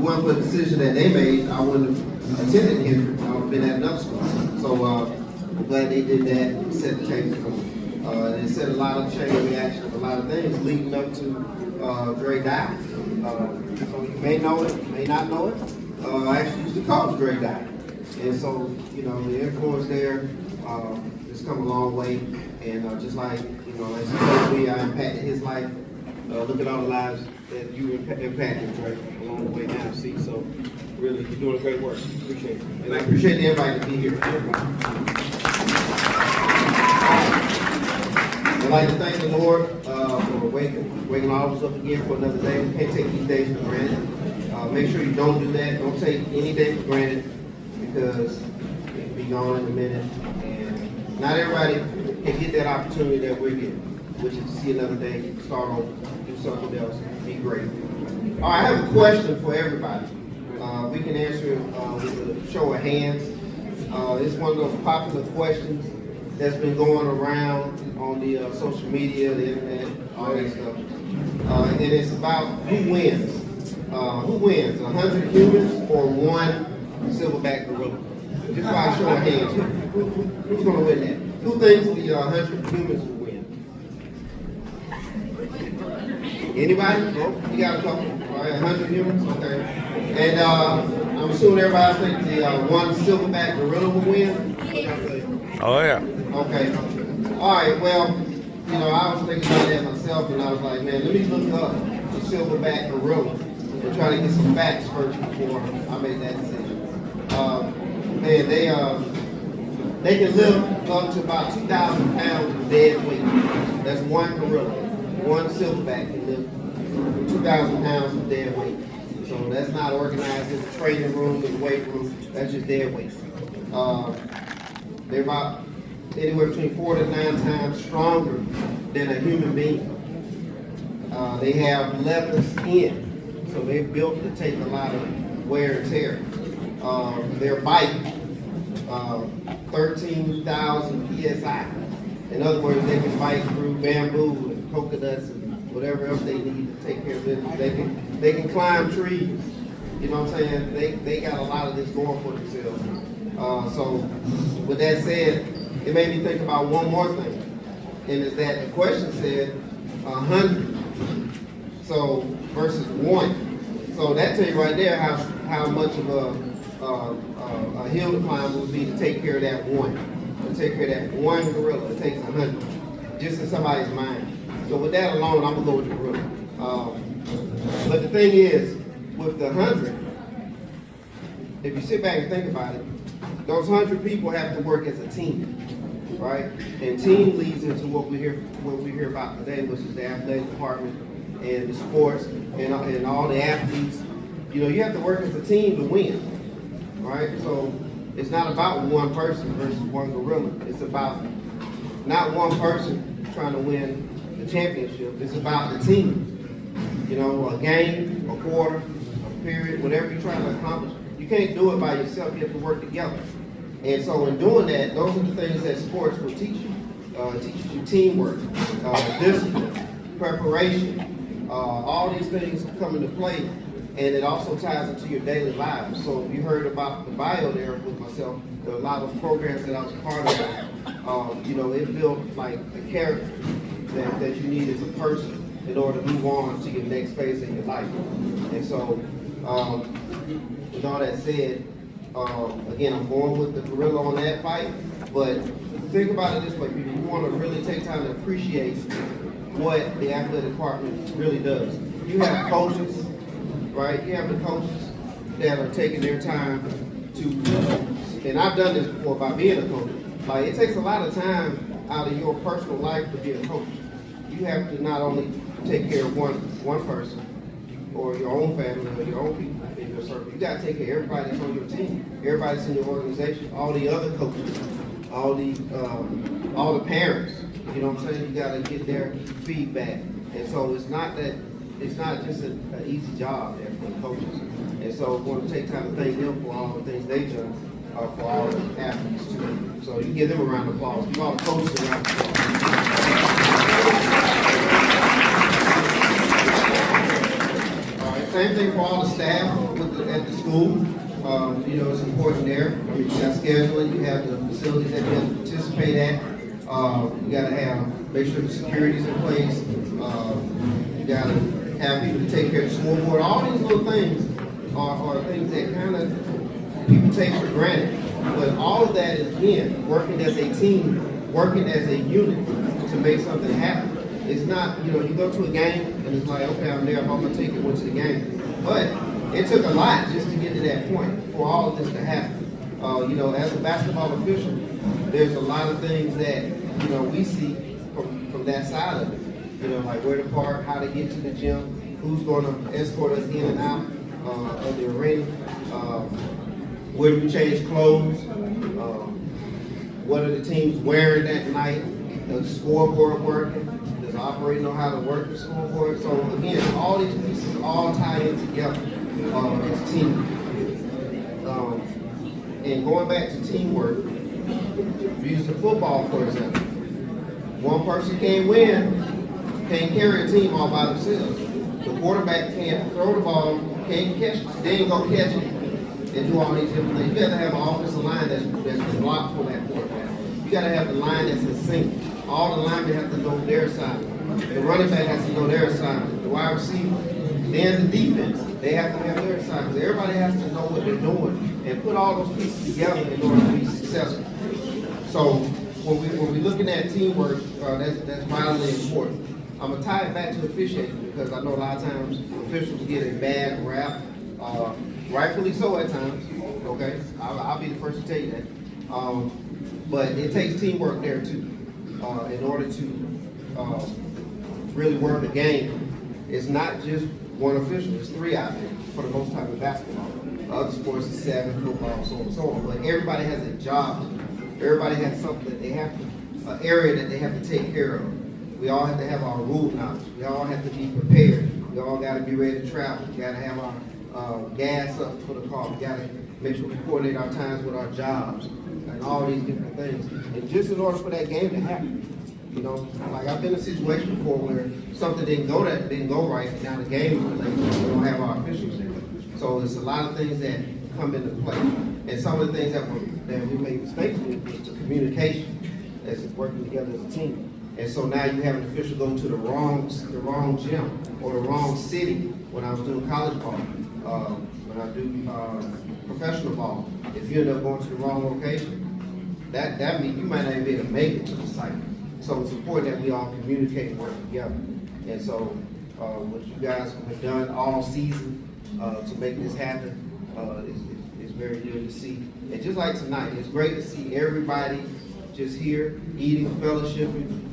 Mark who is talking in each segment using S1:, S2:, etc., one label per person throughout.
S1: wasn't for the decision that they made, I wouldn't have attended here. I would have been at another school. So I'm glad they did that and set the table for me. It set a lot of chain reaction of a lot of things leading up to Dre Dye. So you may know it, you may not know it. I actually used to coach Dre Dye. And so, you know, the influence there has come a long way. And just like, you know, as he told me, I impacted his life. Look at all the lives that you impacted, Dre, along the way now, see. So, really, you're doing great work. Appreciate it. And I appreciate the invite to be here. I'd like to thank the Lord for waking all of us up again for another day. We can't take these days for granted. Make sure you don't do that. Don't take any day for granted because it can be gone in a minute. And not everybody can get that opportunity that we're getting, which is to see another day, start over, do something else, be great. All right, I have a question for everybody. We can answer it with a show of hands. It's one of those popular questions that's been going around on the social media, the internet, all that stuff. And it's about who wins. Who wins, 100 humans or one silverback gorilla? Just by a show of hands. Who's going to win that? Who thinks the 100 humans will win? Anybody? No? You got a couple? All right, 100 humans? Okay. And I'm assuming everybody thinks the one silverback gorilla will win?
S2: Oh, yeah.
S1: Okay. All right, well, you know, I was thinking about that myself, and I was like, man, let me look up the silverback gorilla and try to get some facts first before I make that decision. Man, they can live up to about 2,000 pounds of dead weight. That's one gorilla. One silverback can live 2,000 pounds of dead weight. So that's not organized in the training room, in the weight room. That's just dead weight. They're about anywhere between 4 to 9 times stronger than a human being. They have leather skin, so they're built to take a lot of wear and tear. Their bite, 13,000 psi. In other words, they can bite through bamboo and coconuts and whatever else they need to take care of business. They can climb trees. You know what I'm saying? They got a lot of this going for themselves. So with that said, it made me think about one more thing, and is that the question said 100, so versus 1. So that tell you right there how much of a hill to climb would be to take care of that one. To take care of that one gorilla, it takes 100, just in somebody's mind. So with that alone, I'm gonna go with the gorilla. But the thing is, with the 100, if you sit back and think about it, those 100 people have to work as a team, right? And team leads into what we hear about today, which is the athletic department and the sports and all the athletes. You know, you have to work as a team to win, right? So it's not about one person versus one gorilla. It's about not one person trying to win the championship. It's about the team. You know, a game, a quarter, a period, whatever you're trying to accomplish. You can't do it by yourself. You have to work together. And so in doing that, those are the things that sports will teach you. It teaches you teamwork, discipline, preparation. All these things come into play, and it also ties into your daily lives. So you heard about the bio there with myself. There are a lot of programs that I was a part of. You know, it built like the character that you need as a person in order to move on to your next phase in your life. And so, with all that said, again, I'm going with the gorilla on that fight, but think about it this way, people. You want to really take time to appreciate what the athletic department really does. You have coaches, right? You have the coaches that are taking their time to, and I've done this before by being a coach. Like, it takes a lot of time out of your personal life to be a coach. You have to not only take care of one person or your own family or your own people in your circle. You got to take care of everybody that's on your team, everybody that's in your organization, all the other coaches, all the parents. You know what I'm saying? You got to get their feedback. And so it's not just an easy job there for the coaches. And so we want to take time to thank them for all the things they've done for all the athletes too. So you give them a round of applause. Give all the coaches a round of applause. Same thing for all the staff with the school, you know, it's important there. I mean, you got scheduling, you have the facilities that you have to participate at. You got to make sure the security's in place. You got to have people to take care of the scoreboard. All these little things are things that kind of people take for granted. But all of that is, again, working as a team, working as a unit to make something happen. It's not, you know, you go to a game and it's like, okay, I'm there, I'm going to take it to the game. But it took a lot just to get to that point for all of this to happen. You know, as a basketball official, there's a lot of things that, you know, we see from that side of it. You know, like where to park, how to get to the gym, who's going to escort us in and out of the arena, where do we change clothes, what are the teams wearing that night, does the scoreboard working, does the operator know how to work the scoreboard? So again, all these pieces all tie in together as a team. And going back to teamwork, use the football for example. One person can't carry a team all by themselves. The quarterback can't throw the ball, can't catch it, then go catch it, and do all these different things. You got to have an offensive line that's blocked for that quarterback. You got to have the line that's in sync. All the linemen have to go their side. The running back has to go their side. The wide receiver, then the defense, they have to have their side. Because everybody has to know what they're doing and put all those pieces together in order to be successful. So when we're looking at teamwork, that's vitally important. I'm going to tie it back to officiating because I know a lot of times officials get a bad rap, rightfully so at times, okay? I'll be the first to tell you that. But it takes teamwork there too in order to really work the game. It's not just one official, it's three out there for the most time in basketball. Other sports is 7, football, so on and so on. But everybody has a job to do. Everybody has something that they have to, an area that they have to take care of. We all have to have our rule knowledge. We all have to be prepared. We all got to be ready to travel. We got to have our gas up for the car. We got to make sure we coordinate our times with our jobs and all these different things. And just in order for that game to happen, you know, like I've been in a situation before where something didn't go right, and now the game is delayed. We don't have our officials there. So there's a lot of things that come into play. And some of the things that we made mistakes with is the communication as working together as a team. And so now you have an official go to the wrong gym or the wrong city. When I was doing college ball, when I do professional ball, if you end up going to the wrong location, that means you might not even be able to make it to the site. So it's important that we all communicate and work together. And so what you guys have done all season to make this happen is very good to see. And just like tonight, it's great to see everybody just here, eating, fellowshipping,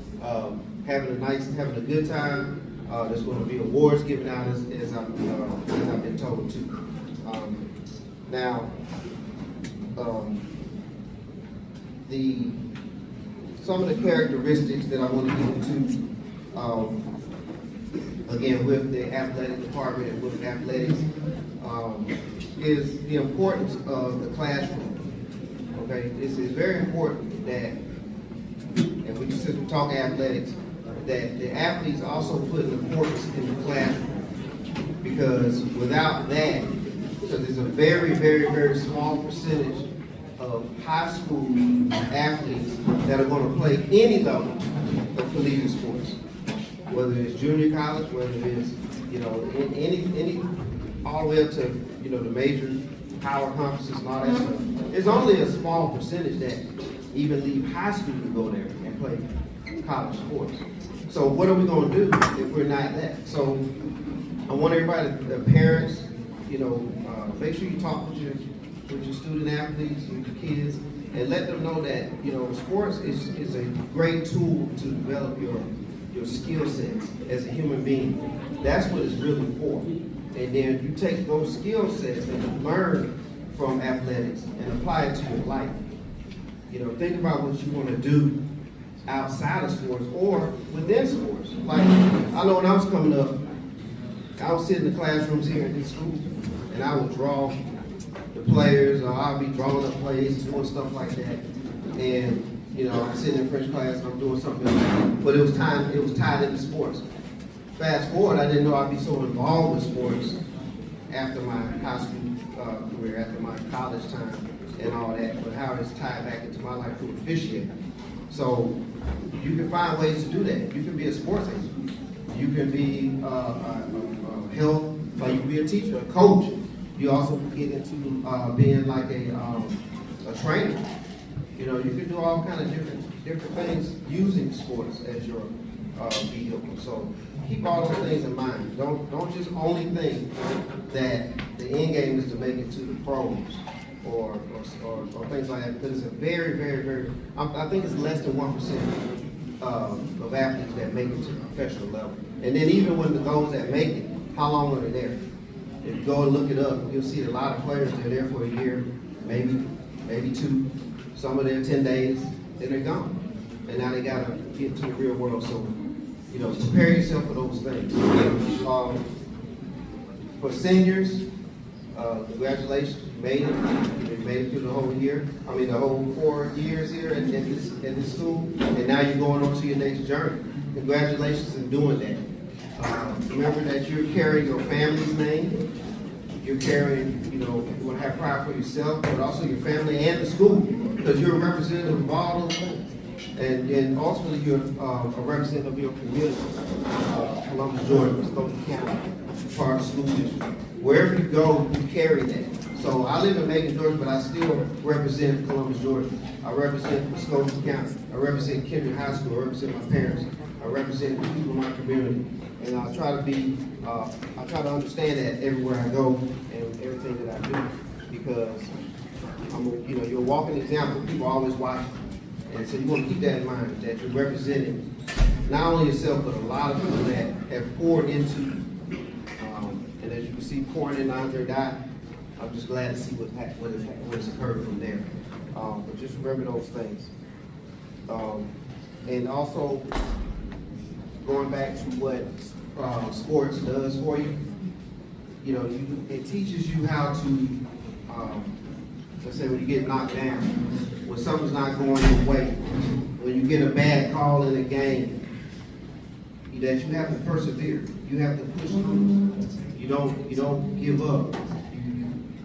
S1: having a good time. There's going to be awards given out as I've been told too. Now, some of the characteristics that I want to get into, again, with the athletic department and with athletics, is the importance of the classroom. Okay, this is very important that, and since we talk athletics, that the athletes also put an importance in the classroom, because without that, because there's a very, very, very small percentage of high school athletes that are going to play any level of collegiate sports, whether it's junior college, whether it's, you know, any all the way up to, you know, the major power conferences and all that stuff. There's only a small percentage that even leave high school to go there and play college sports. So what are we going to do if we're not that? So I want everybody, the parents, you know, make sure you talk with your student athletes, with your kids, and let them know that, you know, sports is a great tool to develop your skill sets as a human being. That's what it's really for. And then you take those skill sets that you learn from athletics and apply it to your life. You know, think about what you want to do outside of sports or within sports. Like, I know when I was coming up, I would sit in the classrooms here in school, and I would draw the players, or I'd be drawing up plays, doing stuff like that. And, you know, I'm sitting in French class and I'm doing something else. But it was tied into sports. Fast forward, I didn't know I'd be so involved with sports after my high school year after my college time and all that, but how it's tied back into my life through officiating. So you can find ways to do that. You can be a sports agent. You can be health, like you can be a teacher, a coach. You also get into being like a trainer. You know, you can do all kind of different things using sports as your vehicle. So keep all those things in mind. Don't just only think that the end game is to make it to the pros or things like that, because it's a very, very, very, I think it's less than 1% of athletes that make it to the professional level. And then even when those that make it, how long are they there? If you go and look it up, you'll see a lot of players, they're there for a year, maybe 2, some are there 10 days, then they're gone. And now they gotta get to the real world. So, you know, prepare yourself for those things. For seniors, congratulations, you made it. You made it through the whole year. I mean, the whole 4 years here at this school, and now you're going on to your next journey. Congratulations in doing that. Remember that you're carrying your family's name. You're carrying, you know, you want to have pride for yourself, but also your family and the school, because you're a representative of all those things. And ultimately, you're a representative of your community. Columbus, Georgia, Stoughton County, part of the school district. Wherever you go, you carry that. So I live in Macon, Georgia, but I still represent Columbus, Georgia. I represent Stoughton County. I represent Kendrick High School. I represent my parents. I represent the people in my community. And I try to understand that everywhere I go and everything that I do, because you're a walking example. People always watch. And so you want to keep that in mind, that you're representing not only yourself, but a lot of people that have poured into you. And as you can see, pouring in Andre Dye, I'm just glad to see what has occurred from there. But just remember those things. And also, going back to what sports does for you, you know, it teaches you how to, let's say when you get knocked down, when something's not going your way, when you get a bad call in a game, that you have to persevere. You have to push through. You don't give up.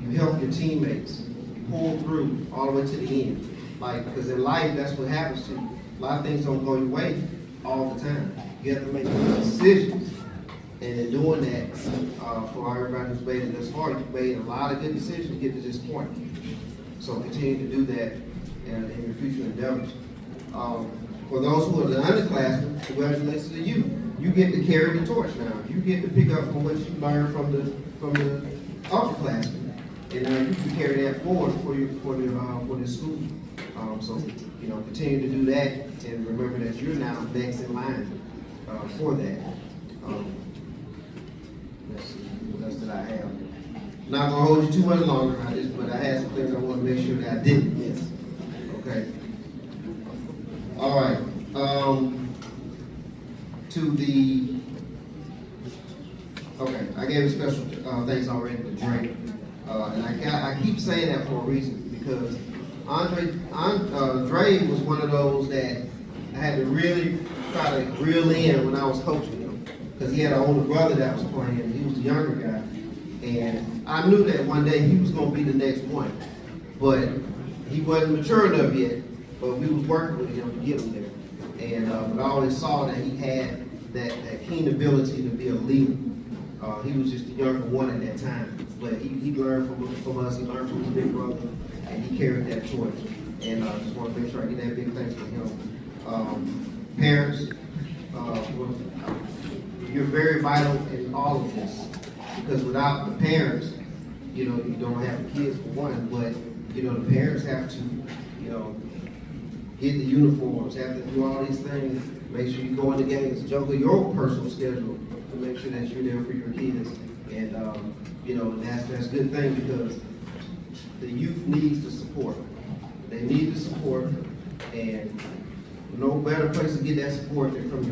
S1: You help your teammates. You pull through all the way to the end. Like, because in life, that's what happens to you. A lot of things don't go your way all the time. You have to make decisions. And in doing that, for everybody who's made it this far, you've made a lot of good decisions to get to this point. So continue to do that in your future endeavors. For those who are the underclassmen, congratulations to you. You get to carry the torch now. You get to pick up on what you learned from the upperclassmen, and you can carry that forward for this school. So you know, continue to do that, and remember that you're now next in line for that. Let's see, what else did I have? Not gonna hold you too much longer, but I had some things I want to make sure that I didn't miss. Okay. All right. Okay, I gave a special thanks already to Drake, and I keep saying that for a reason, because Dre was one of those that I had to really try to reel in when I was coaching him, because he had an older brother that was playing, and he was a younger guy, and I knew that one day he was going to be the next one, but he wasn't mature enough yet, but we was working with him to get him there, and but I always saw that he had that keen ability to be a leader. He was just the younger one at that time, but he learned from us, he learned from his big brother, and he carried that torch. And I just want to make sure I get that big thanks to him. Parents, you're very vital in all of this, because without the parents, you know, you don't have the kids for one, but you know, the parents have to, you know, get the uniforms, have to do all these things, make sure you go in the games, juggle your personal schedule to make sure that you're there for your kids. And you know, and that's a good thing, because the youth needs the support. They need the support, and no better place to get that support than from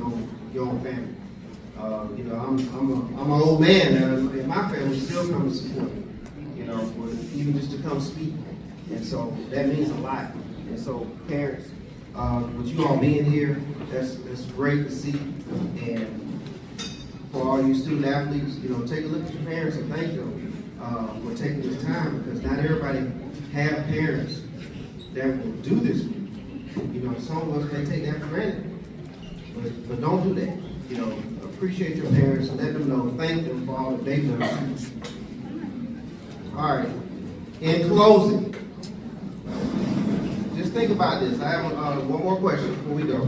S1: your own family. You know, I'm an old man now, and my family still come to support me. You know, even just to come speak, and so that means a lot. And so, parents, with you all being here, that's great to see. And for all you student athletes, you know, take a look at your parents and thank them. for taking this time, because not everybody have parents that will do this for you. You know, some of us may take that for granted, but don't do that. You know, appreciate your parents, let them know, thank them for all that they've done. All right, in closing, just think about this. I have one more question before we go.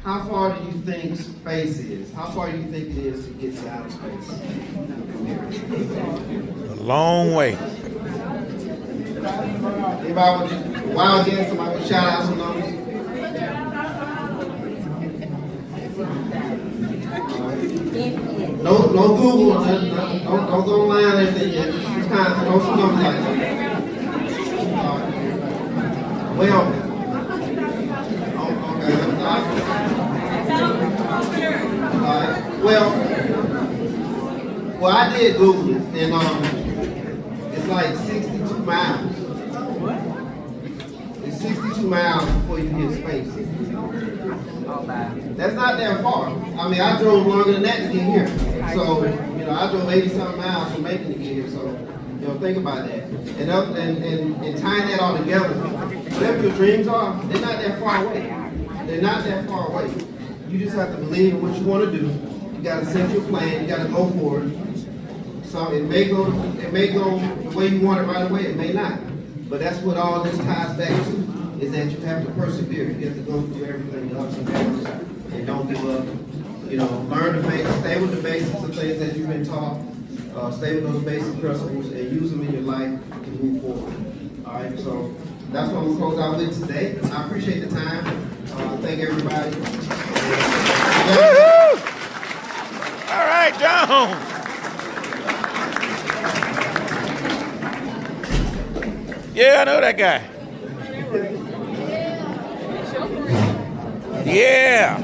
S1: How far do you think space is? How far do you think it is to get to outer space?
S2: A long way.
S1: Anybody want to, wild guess, somebody want to shout out some numbers? No Google, don't go online or anything yet. Just kind of throw some numbers like that. Well, well, I did Google it, and it's like 62 miles. It's 62 miles before you hit space. That's not that far. I mean, I drove longer than that to get here. So, you know, I drove 80-something miles from Macon to get here. So, you know, think about that. And tying that all together, whatever your dreams are, they're not that far away. They're not that far away. You just have to believe in what you want to do. You got to set your plan. You got to go for it. So it may go the way you want it right away. It may not. But that's what all this ties back to, is that you have to persevere. You have to go through everything, the ups and downs, and don't give up. You know, learn the basics, stay with the basics of things that you've been taught. Stay with those basic principles and use them in your life to move forward. All right, so that's what we'll close out with today. I appreciate the time. Thank everybody.
S2: Woo-hoo! All right, John. Yeah, I know that guy. Yeah.